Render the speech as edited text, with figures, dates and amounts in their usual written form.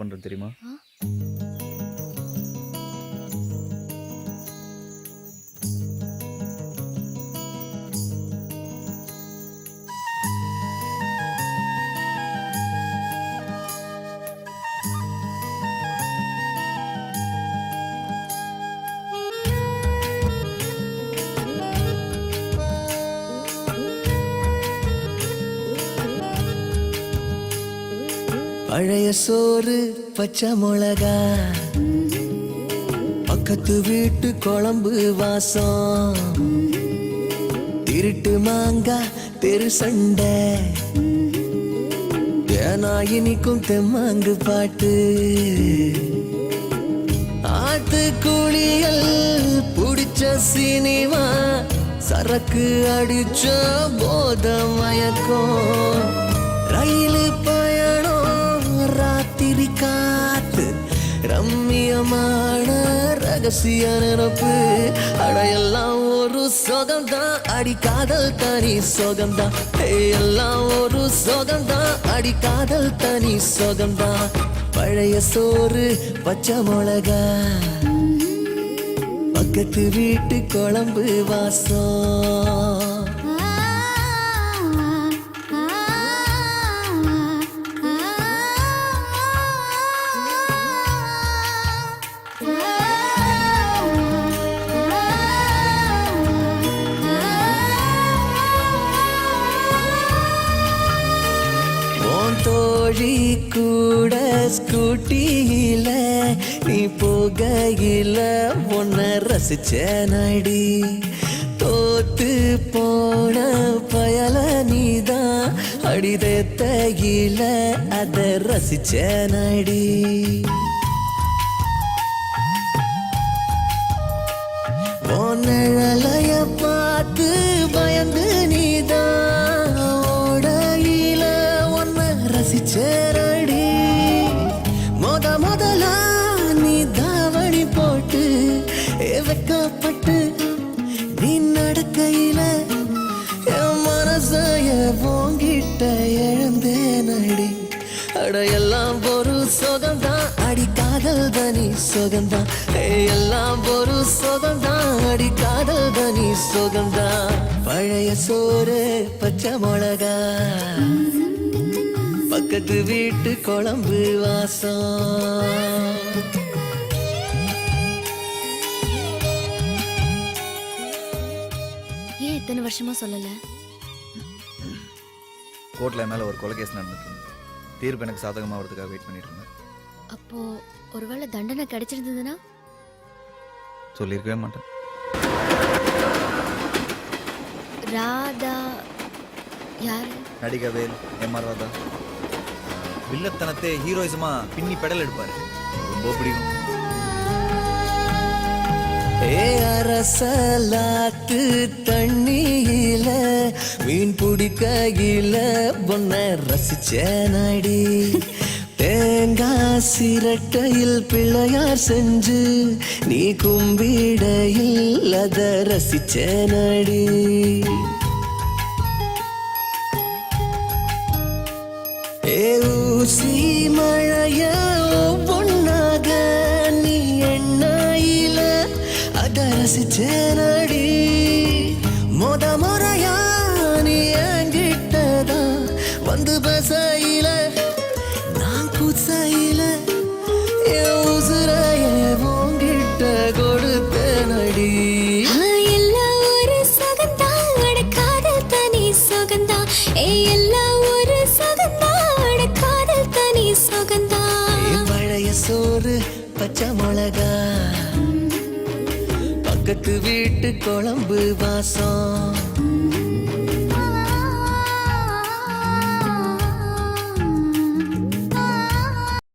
பண்றேன் தெரியுமா? பழைய சோறு பச்சை மிளகா, பக்கத்து வீட்டு குழம்பு வாசம், திருட்டு மாங்கா தெரு சண்டை, ஏனா இனிக்கும் தெம்மாங்கு பாட்டு, ஆத்து குளியல் புடிச்ச சினிமா, சரக்கு அடிச்ச போத மயக்கம், ரயிலு பயணம் ராத்திரி காத்து, ரம்மியமான ரகசிய நினப்பு, அடையெல்லாம் ஒரு சொகம்தான், அடி காதல் தனி சொகம்தான், எல்லாம் ஒரு சொகம்தான், அடி காதல் தனி சொகம்தான். பழைய சோறு பச்சை மிளகா, பக்கத்து வீட்டு குழம்பு வாசம். தோழி கூட ஸ்கூட்டியில நீ போகையில உன்னை ரசிச்ச நடி, தோத்து போன பயல நீதான் அடிதத்தையில அத ரசிச்ச நடி. நிழலைய பார்த்து பயந்து நீதான் ஓடையில ஒன்ன ரசிச்சேரடி, முதலா நீ தாவணி போட்டு வெக்கப்பட்டு நீ நடக்கையில என் மனசைய போங்கிட்ட இழந்தேனடி, அடையெல்லாம் ஒரு சொகம்தான், அடி காதல் தனி சொகம்தான், எல்லாம் ஒரு சொகம்தான், அடி காதல் தனி சொகம்தான். பழைய சோறு பச்சை மிளகா, பக்கத்து வீட்டு குழம்பு வாசம். ஏன் இத்தனை வருஷமா சொல்லல? கோர்ட்ல மேல ஒரு கொலை கேஸ் நடந்துருக்கு, தீர்ப்பு எனக்கு சாதகமா வரதுக்காக வெயிட் பண்ணிட்டு இருந்தேன். அப்போ ஒருவேளை தண்டனை கிடைச்சிருந்ததுன்னா? சொல்லியிருக்கவே மாட்டேன். ராதா யாரு? நடிகை வேல், எம்ஆர் ராதா. வில்லத்தனத்தை ஹீரோயிசமா பின்னி பெடல் எடுப்பாரு, ரொம்ப பிடிக்கும். அரசலாத்து தண்ணியில மீன் பிடிக்கையில பொன்ன ரசிச்ச நடி, தேங்காய் சிரட்டையில் பிள்ளையார் செஞ்சு நீ கும்பிடையில் அத ரசிச்ச நடி. ஊசி மழைய பொன்னாக நீ எண்ணாயில அத ரசிச்ச நடி, முறையா நீ என்கிட்டதா வந்து பசையில நான் குசையில என் உசுரைய உங்கிட்ட கொடுத்த நடி. எல்லாம் ஒரு சொகந்தான், காதல் தனி சொகந்தான், எல்லாம் ஒரு சொகந்தான், காதல் தனி சொகந்தான். பழைய சோறு பச்சை மிளகா, பக்கத்து வீட்டு குழம்பு வாசம்.